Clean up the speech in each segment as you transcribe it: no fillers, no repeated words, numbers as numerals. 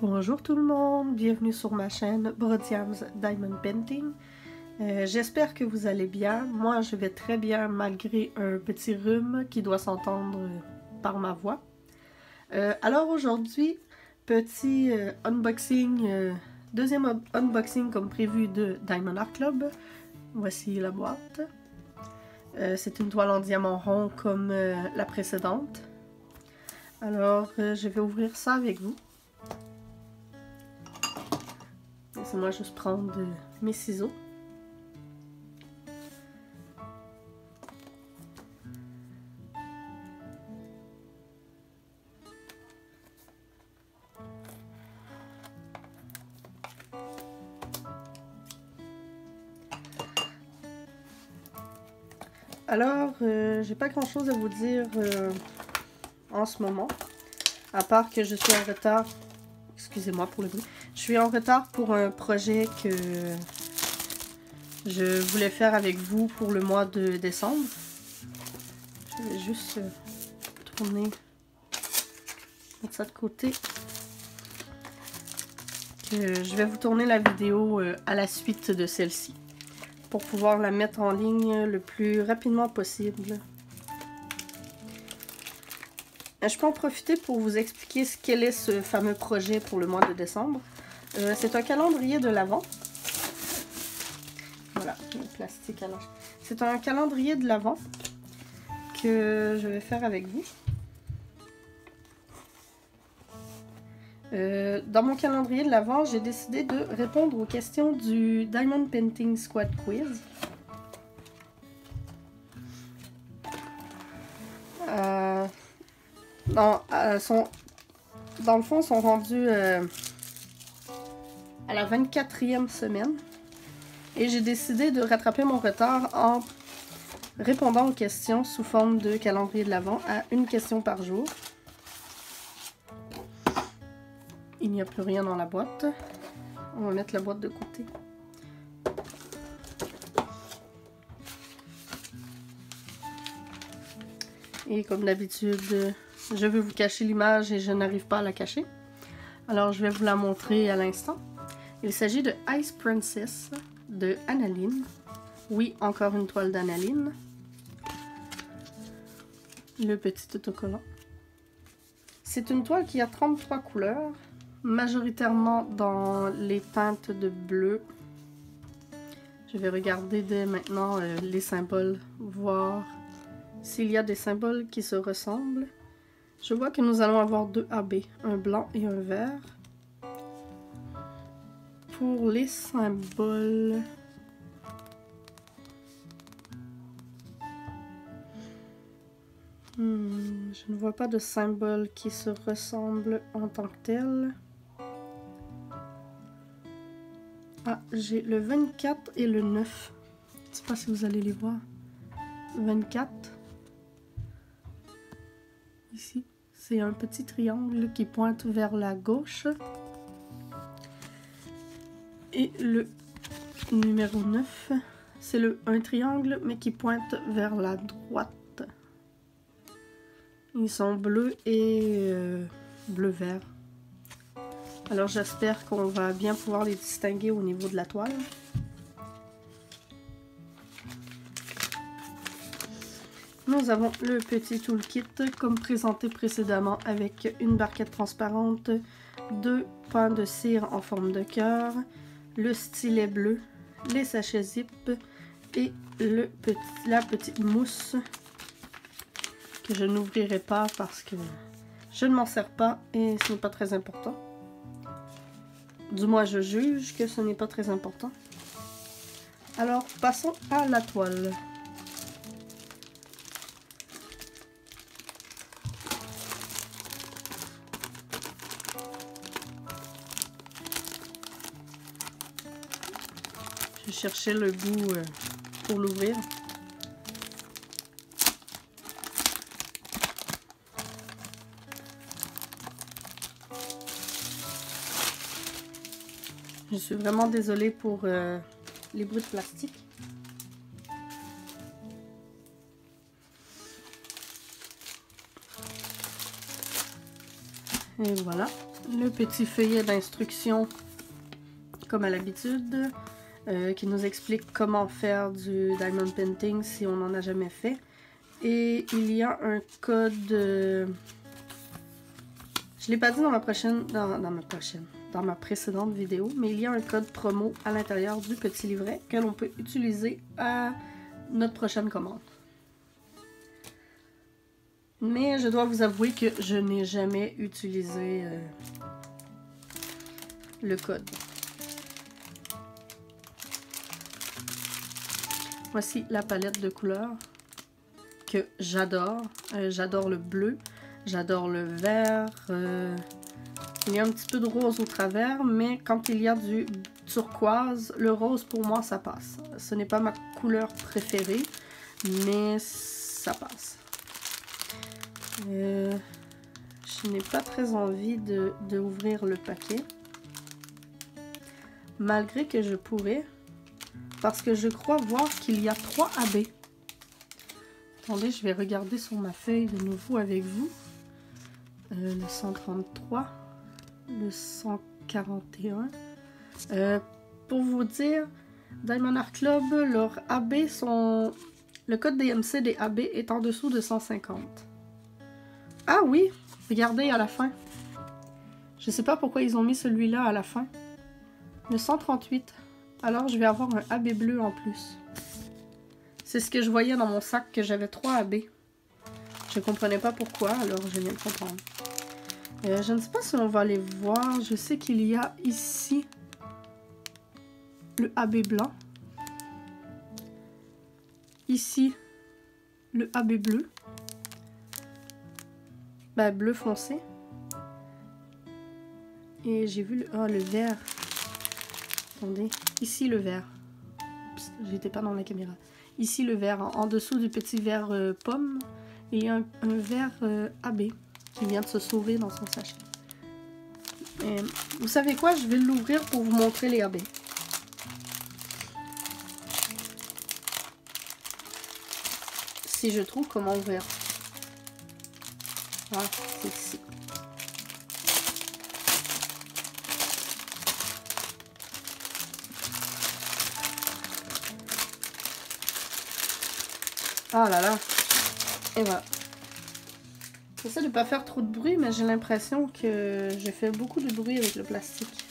Bonjour tout le monde, bienvenue sur ma chaîne Brodiam's Diamond Painting. J'espère que vous allez bien. Moi je vais très bien malgré un petit rhume qui doit s'entendre par ma voix. Alors aujourd'hui, petit unboxing, deuxième unboxing comme prévu de Diamond Art Club. Voici la boîte. C'est une toile en diamant rond comme la précédente. Alors je vais ouvrir ça avec vous. Laissez-moi juste prendre mes ciseaux. Alors, j'ai pas grand chose à vous dire en ce moment, à part que je suis en retard. Excusez-moi pour le bruit. Je suis en retard pour un projet que je voulais faire avec vous pour le mois de décembre. Je vais juste tourner, mettre ça de côté. Je vais vous tourner la vidéo à la suite de celle-ci pour pouvoir la mettre en ligne le plus rapidement possible. Je peux en profiter pour vous expliquer quel est ce fameux projet pour le mois de décembre. C'est un calendrier de l'Avent. Voilà, le plastique à l'âge. C'est un calendrier de l'Avent que je vais faire avec vous. Dans mon calendrier de l'Avent, j'ai décidé de répondre aux questions du Diamond Painting Squad Quiz. Dans le fond, sont rendus à la 24e semaine. Et j'ai décidé de rattraper mon retard en répondant aux questions sous forme de calendrier de l'Avent à une question par jour. Il n'y a plus rien dans la boîte. On va mettre la boîte de côté. Et comme d'habitude, je vais vous cacher l'image et je n'arrive pas à la cacher. Alors je vais vous la montrer à l'instant. Il s'agit de Ice Princess de Analine. Oui, encore une toile d'Analine. Le petit autocollant. C'est une toile qui a 33 couleurs, majoritairement dans les teintes de bleu. Je vais regarder dès maintenant les symboles, voir s'il y a des symboles qui se ressemblent. Je vois que nous allons avoir deux AB, un blanc et un vert. Pour les symboles, je ne vois pas de symbole qui se ressemble en tant que tel. Ah, j'ai le 24 et le 9. Je ne sais pas si vous allez les voir. 24. Ici, c'est un petit triangle qui pointe vers la gauche. Et le numéro 9, c'est un triangle mais qui pointe vers la droite. Ils sont bleus et bleu-vert. Alors j'espère qu'on va bien pouvoir les distinguer au niveau de la toile. Nous avons le petit toolkit comme présenté précédemment avec une barquette transparente, deux pans de cire en forme de cœur, le stylet bleu, les sachets zip et la petite mousse que je n'ouvrirai pas parce que je ne m'en sers pas et ce n'est pas très important. Du moins je juge que ce n'est pas très important. Alors passons à la toile. Je cherchais le bout pour l'ouvrir. Je suis vraiment désolée pour les bruits de plastique. Et voilà. le petit feuillet d'instruction comme à l'habitude qui nous explique comment faire du diamond painting si on n'en a jamais fait. Et il y a un code... je l'ai pas dit dans ma précédente vidéo, mais il y a un code promo à l'intérieur du petit livret que l'on peut utiliser à notre prochaine commande. Mais je dois vous avouer que je n'ai jamais utilisé le code. Voici la palette de couleurs que j'adore. J'adore le bleu, j'adore le vert. Il y a un petit peu de rose au travers, mais quand il y a du turquoise, le rose pour moi ça passe. Ce n'est pas ma couleur préférée, mais ça passe. Je n'ai pas très envie d'ouvrir le paquet, malgré que je pourrais, parce que je crois voir qu'il y a 3 AB. Attendez, je vais regarder sur ma feuille de nouveau avec vous. Le 133, le 141. Pour vous dire, Diamond Art Club, leurs AB sont... Le code DMC des AB est en dessous de 150. Ah oui, regardez à la fin. Je sais pas pourquoi ils ont mis celui-là à la fin. Le 138. Alors je vais avoir un AB bleu en plus. C'est ce que je voyais dans mon sac, que j'avais 3 AB. Je comprenais pas pourquoi, alors je viens de comprendre. Je ne sais pas si on va les voir. Je sais qu'il y a ici le AB blanc. Ici, le AB bleu. Ben, bleu foncé. Et j'ai vu le vert. Attendez. Ici, le vert. J'étais pas dans la caméra. Ici, le vert. En dessous du petit vert pomme, il y a un vert AB qui vient de se sauver dans son sachet. Et, vous savez quoi? Je vais l'ouvrir pour vous montrer les AB. Si je trouve comment ouvrir. Voilà, c'est ici. Ah là là. Et voilà. J'essaie de ne pas faire trop de bruit, mais j'ai l'impression que j'ai fait beaucoup de bruit avec le plastique.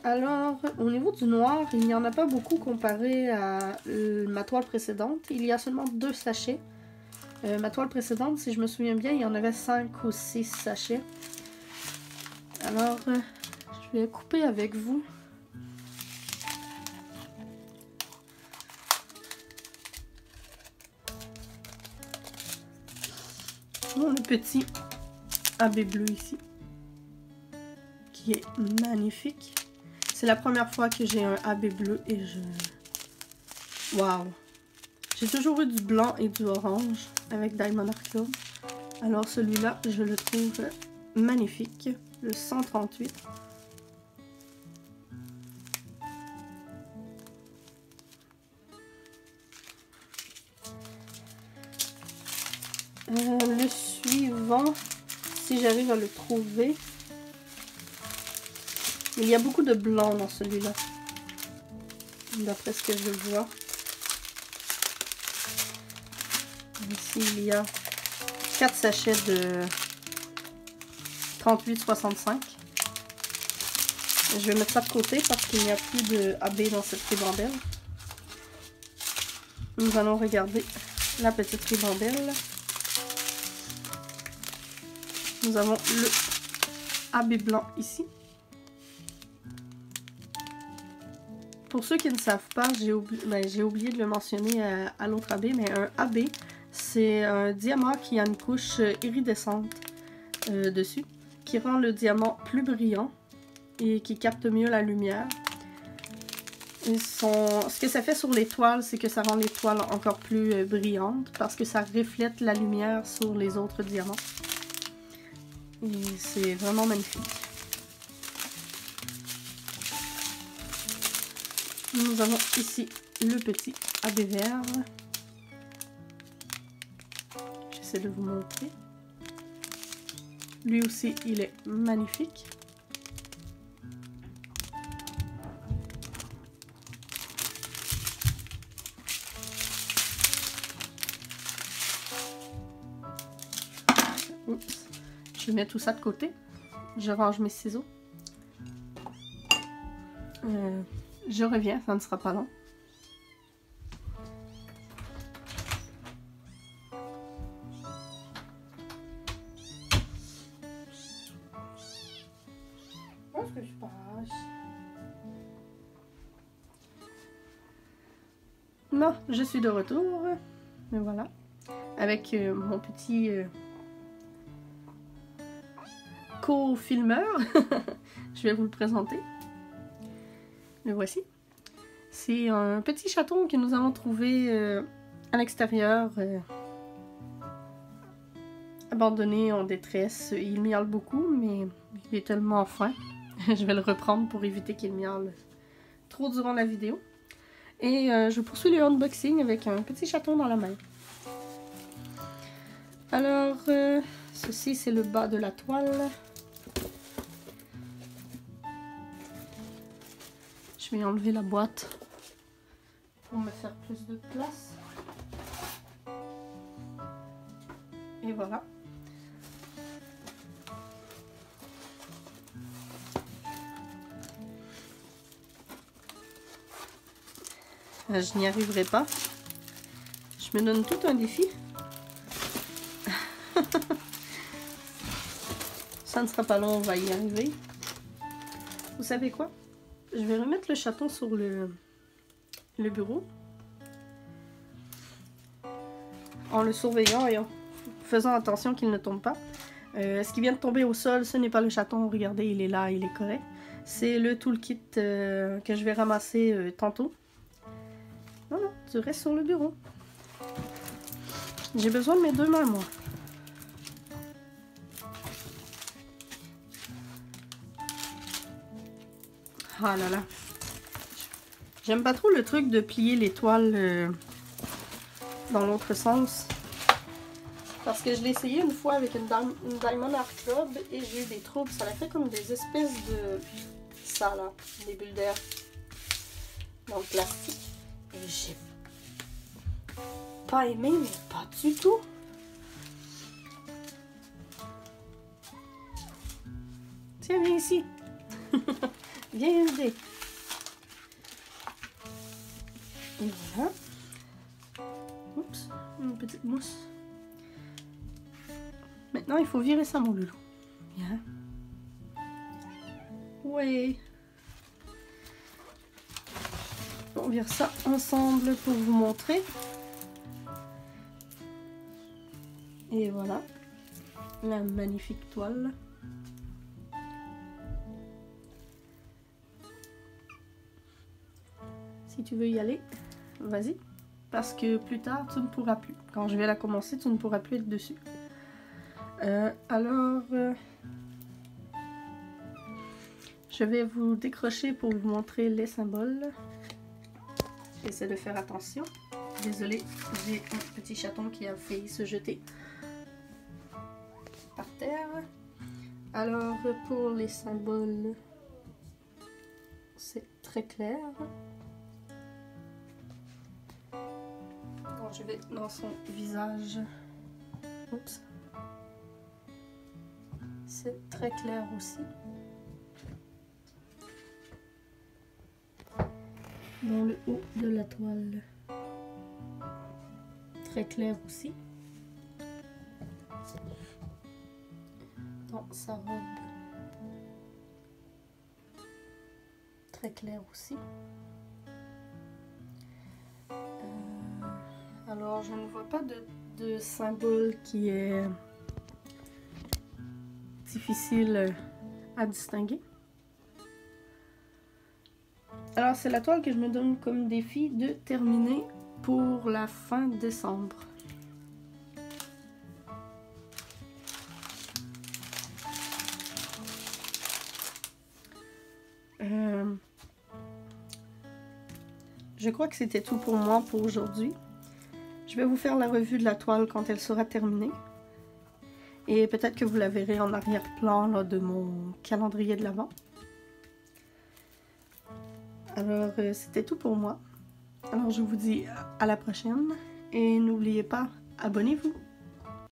Alors, au niveau du noir, il n'y en a pas beaucoup comparé à ma toile précédente. Il y a seulement 2 sachets. Ma toile précédente, si je me souviens bien, il y en avait 5 ou 6 sachets. Alors, je vais couper avec vous. Le petit AB bleu ici, qui est magnifique. C'est la première fois que j'ai un AB bleu et je... Waouh! J'ai toujours eu du blanc et du orange avec Diamond Art Club. Alors celui-là, je le trouve magnifique. Le 138. Le suivant, si j'arrive à le trouver, il y a beaucoup de blanc dans celui-là, d'après ce que je vois. Ici, il y a 4 sachets de 38,65. Je vais mettre ça de côté parce qu'il n'y a plus de AB dans cette ribambelle. Nous allons regarder la petite ribambelle. Nous avons le AB blanc ici. Pour ceux qui ne savent pas, j'ai oublié de le mentionner à l'autre AB, mais un AB, c'est un diamant qui a une couche iridescente dessus, qui rend le diamant plus brillant et qui capte mieux la lumière. Ce que ça fait sur les toiles, c'est que ça rend les toiles encore plus brillantes parce que ça reflète la lumière sur les autres diamants. Et c'est vraiment magnifique. Nous avons ici le petit AB vert. J'essaie de vous montrer. Lui aussi, il est magnifique. Oups. Je mets tout ça de côté. Je range mes ciseaux. Je reviens, ça ne sera pas long. Où est-ce que je passe? Non, je suis de retour. Mais voilà. Avec mon petit co-filmeur. Je vais vous le présenter. Le voici. C'est un petit chaton que nous avons trouvé à l'extérieur, abandonné en détresse. Il miaule beaucoup, mais il est tellement fin. Je vais le reprendre pour éviter qu'il miaule trop durant la vidéo. Et je poursuis le unboxing avec un petit chaton dans la main. Alors, ceci c'est le bas de la toile. Je vais enlever la boîte pour me faire plus de place. Et voilà. Je n'y arriverai pas. Je me donne tout un défi. Ça ne sera pas long, on va y arriver. Vous savez quoi? Je vais remettre le chaton sur le bureau. En le surveillant et en faisant attention qu'il ne tombe pas. Ce qui vient de tomber au sol, ce n'est pas le chaton. Regardez, il est là, il est correct. C'est le toolkit que je vais ramasser tantôt. Non, non, tu restes sur le bureau. J'ai besoin de mes deux mains, moi. Ah là là. J'aime pas trop le truc de plier les toiles dans l'autre sens. Parce que je l'ai essayé une fois avec une Diamond Art Club et j'ai eu des troubles. Ça a fait comme des espèces de... ça là, des bulles d'air dans le plastique. Et j'ai pas aimé, mais pas du tout. Tiens, viens ici. Viens aider. Et voilà. Oups, une petite mousse. Maintenant, il faut virer ça, mon loulou. Bien. Ouais. On vire ça ensemble pour vous montrer. Et voilà. La magnifique toile. Si tu veux y aller, vas-y. Parce que plus tard, tu ne pourras plus. Quand je vais la commencer, tu ne pourras plus être dessus. Je vais vous décrocher pour vous montrer les symboles. J'essaie de faire attention. Désolée, j'ai un petit chaton qui a failli se jeter par terre. Alors, pour les symboles, c'est très clair. Bon, je vais dans son visage. Oups. C'est très clair aussi. Dans le haut de la toile. Très clair aussi. Dans sa robe. Très clair aussi. Alors, je ne vois pas de symbole qui est difficile à distinguer. Alors, c'est la toile que je me donne comme défi de terminer pour la fin décembre. Je crois que c'était tout pour moi pour aujourd'hui. Je vais vous faire la revue de la toile quand elle sera terminée. Et peut-être que vous la verrez en arrière-plan là, de mon calendrier de l'Avent. Alors, c'était tout pour moi. Alors, je vous dis à la prochaine. Et n'oubliez pas, abonnez-vous!